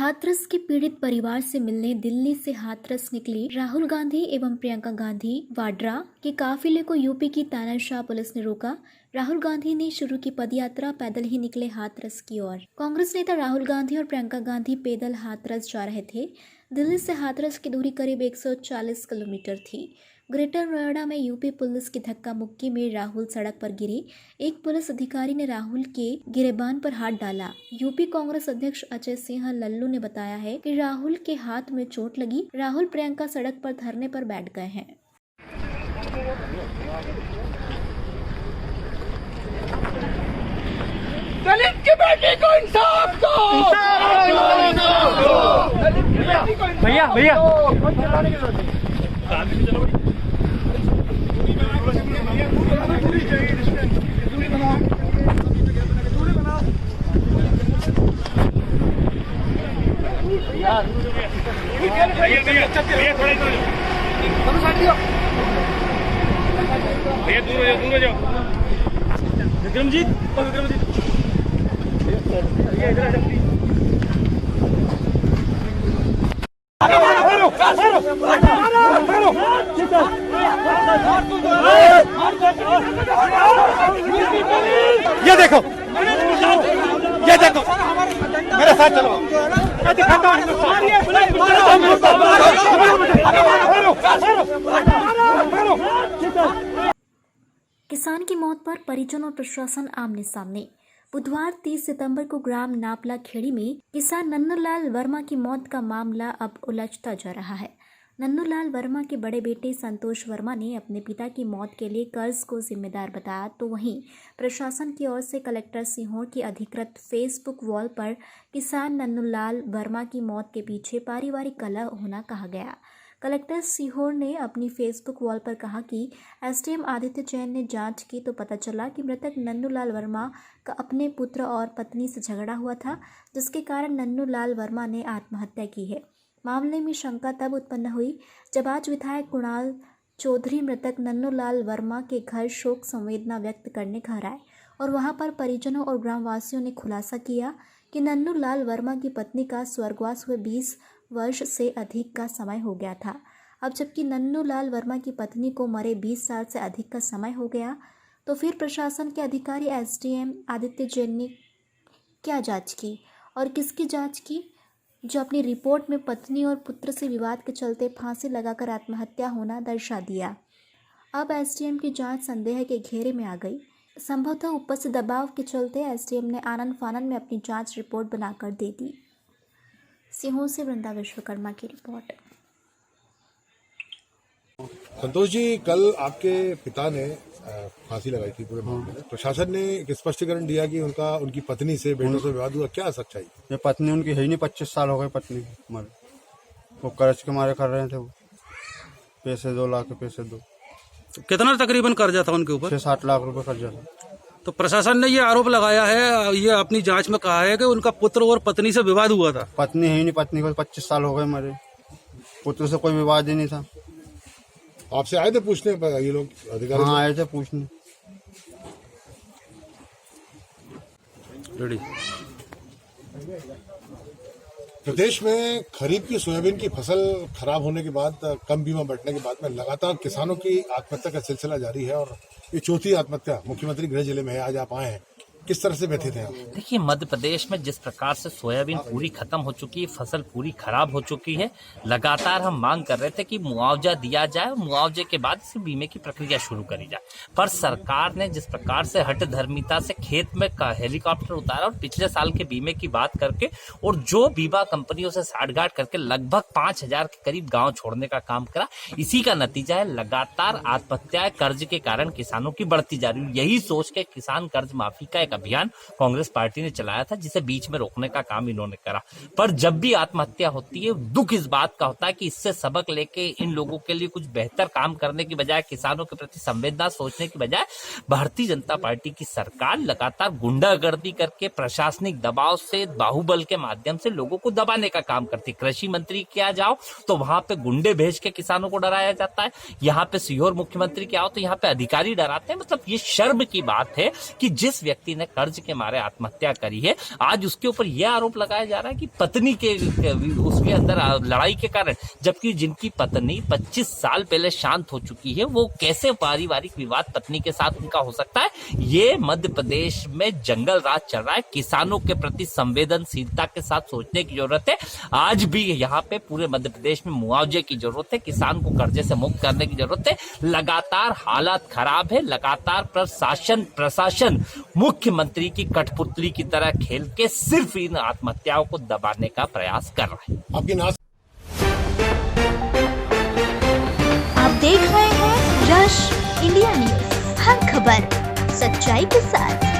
हाथरस के पीड़ित परिवार से मिलने दिल्ली से हाथरस निकली राहुल गांधी एवं प्रियंका गांधी वाड्रा के काफिले को यूपी की तानाशाह पुलिस ने रोका। राहुल गांधी ने शुरू की पदयात्रा पैदल ही निकले हाथरस की ओर। कांग्रेस नेता राहुल गांधी और प्रियंका गांधी पैदल हाथरस जा रहे थे। दिल्ली से हाथरस की दूरी करीब 140 किलोमीटर थी। ग्रेटर नोएडा में यूपी पुलिस की धक्का मुक्की में राहुल सड़क पर गिरे। एक पुलिस अधिकारी ने राहुल के गिरेबान पर हाथ डाला। यूपी कांग्रेस अध्यक्ष अजय सिंह लल्लू ने बताया है कि राहुल के हाथ में चोट लगी। राहुल प्रियंका सड़क पर धरने पर बैठ गए हैं। दलित की बेटी को इंसाफ दो! भैया भैया दूर हो जाओ। विक्रमजीत ये देखो मेरे साथ चलो। मैं दिखाता हूँ। किसान की मौत पर परिजन और प्रशासन आमने सामने। बुधवार 30 सितंबर को ग्राम नापला खेड़ी में किसान नन्नूलाल वर्मा की मौत का मामला अब उलझता जा रहा है। नन्नूलाल वर्मा के बड़े बेटे संतोष वर्मा ने अपने पिता की मौत के लिए कर्ज को जिम्मेदार बताया, तो वहीं प्रशासन की ओर से कलेक्टर सीहोर की अधिकृत फेसबुक वॉल पर किसान नन्नूलाल वर्मा की मौत के पीछे पारिवारिक कलह होना कहा गया। कलेक्टर सीहोर ने अपनी फेसबुक वॉल पर कहा कि एसडीएम आदित्य जैन ने जांच की तो पता चला कि मृतक नन्नूलाल वर्मा का अपने पुत्र और पत्नी से झगड़ा हुआ था, जिसके कारण नन्नूलाल वर्मा ने आत्महत्या की है। मामले में शंका तब उत्पन्न हुई जब आज विधायक कुणाल चौधरी मृतक नन्नूलाल वर्मा के घर शोक संवेदना व्यक्त करने घर आए और वहां पर परिजनों और ग्रामवासियों ने खुलासा किया कि नन्नूलाल वर्मा की पत्नी का स्वर्गवास हुए 20 वर्ष से अधिक का समय हो गया था। अब जबकि नन्नूलाल वर्मा की पत्नी को मरे 20 साल से अधिक का समय हो गया, तो फिर प्रशासन के अधिकारी एसडीएम आदित्य जैन ने क्या जांच की और किसकी जांच की, जो अपनी रिपोर्ट में पत्नी और पुत्र से विवाद के चलते फांसी लगाकर आत्महत्या होना दर्शा दिया। अब एसडीएम की जांच संदेह के घेरे में आ गई। संभवतः ऊपर से दबाव के चलते एसडीएम ने आनन फानन में अपनी जांच रिपोर्ट बनाकर दे दी। सीहोर से वृंदा विश्वकर्मा की रिपोर्ट। संतोष जी, कल आपके पिता ने फांसी लगाई थी पूरे मामले में। प्रशासन ने एक स्पष्टीकरण दिया कि उनकी पत्नी से बेटों से विवाद हुआ, क्या सच्चाई? ये पत्नी उनकी है ही नहीं, 25 साल हो गए पत्नी मर। वो कर्ज के मारे कर रहे थे, वो पैसे 2 लाख के पैसे दो। कितना तकरीबन कर्जा था उनके ऊपर? 6-7 लाख रुपए कर्जा था। तो प्रशासन ने ये आरोप लगाया है, ये अपनी जांच में कहा है कि उनका पुत्र और पत्नी से विवाद हुआ था। पत्नी है ही नहीं, पत्नी को 25 साल हो गए मरे, पुत्र से कोई विवाद ही नहीं था। आपसे आए थे पूछने ये लोग अधिकारी? हाँ, आए थे पूछने। रेडी। प्रदेश में खरीफ की सोयाबीन की फसल खराब होने के बाद, कम बीमा बढ़ने के बाद में लगातार किसानों की आत्महत्या का सिलसिला जारी है और ये चौथी आत्महत्या मुख्यमंत्री गृह जिले में है। आज आप आए हैं, किस तरह से व्यथित हैं आप? देखिए, मध्य प्रदेश में जिस प्रकार से सोयाबीन पूरी खत्म हो चुकी है, फसल पूरी खराब हो चुकी है, लगातार हम मांग कर रहे थे कि मुआवजा दिया जाए, मुआवजे के बाद इसे बीमे की प्रक्रिया शुरू करी जाए। पर सरकार ने जिस प्रकार से हठधर्मिता से खेत में हेलीकॉप्टर उतारा और पिछले साल के बीमे की बात करके और जो बीमा कंपनियों से साठगांठ करके लगभग 5000 के करीब गाँव छोड़ने का काम करा, इसी का नतीजा है लगातार आत्महत्याएं कर्ज के कारण किसानों की बढ़ती जा रही है। यही सोच के किसान कर्ज माफी का अभियान कांग्रेस पार्टी ने चलाया था, जिसे बीच में रोकने का काम इन्होंने करा। पर जब भी आत्महत्या होती है, दुख इस बात का होता है कि इससे सबक लेके इन लोगों के लिए कुछ बेहतर काम करने की बजाय, किसानों के प्रति संवेदना सोचने की बजाय, भारतीय जनता पार्टी की सरकार लगातार गुंडागर्दी करके प्रशासनिक दबाव से, बाहुबल के माध्यम से लोगों को दबाने का काम करती। कृषि मंत्री के यहाँ जाओ तो वहां पे गुंडे भेज के किसानों को डराया जाता है, यहाँ पे सीहोर मुख्यमंत्री के आओ तो यहाँ पे अधिकारी डराते हैं। मतलब ये शर्म की बात है कि जिस व्यक्ति ने जिसने कर्ज के मारे आत्महत्या करी है, आज उसके ऊपर यह आरोप लगाया जा रहा है कि पत्नी के उसके अंदर लड़ाई के कारण, जबकि जिनकी पत्नी 25 साल पहले शांत हो चुकी है, वो कैसे पारिवारिक विवाद पत्नी के साथ उनका हो सकता है। ये मध्य प्रदेश में जंगल राज चल रहा है। किसानों के प्रति संवेदनशीलता के साथ सोचने की जरूरत है। आज भी यहाँ पे पूरे मध्य प्रदेश में मुआवजे की जरूरत है, किसान को कर्जे से मुक्त करने की जरूरत है। लगातार हालात खराब है, लगातार प्रशासन मुख्यमंत्री की कठपुतली की तरह खेल के सिर्फ इन आत्महत्याओं को दबाने का प्रयास कर रहा है। आपकी नाश आप देख रहे हैं यश इंडिया न्यूज, हर खबर सच्चाई के साथ।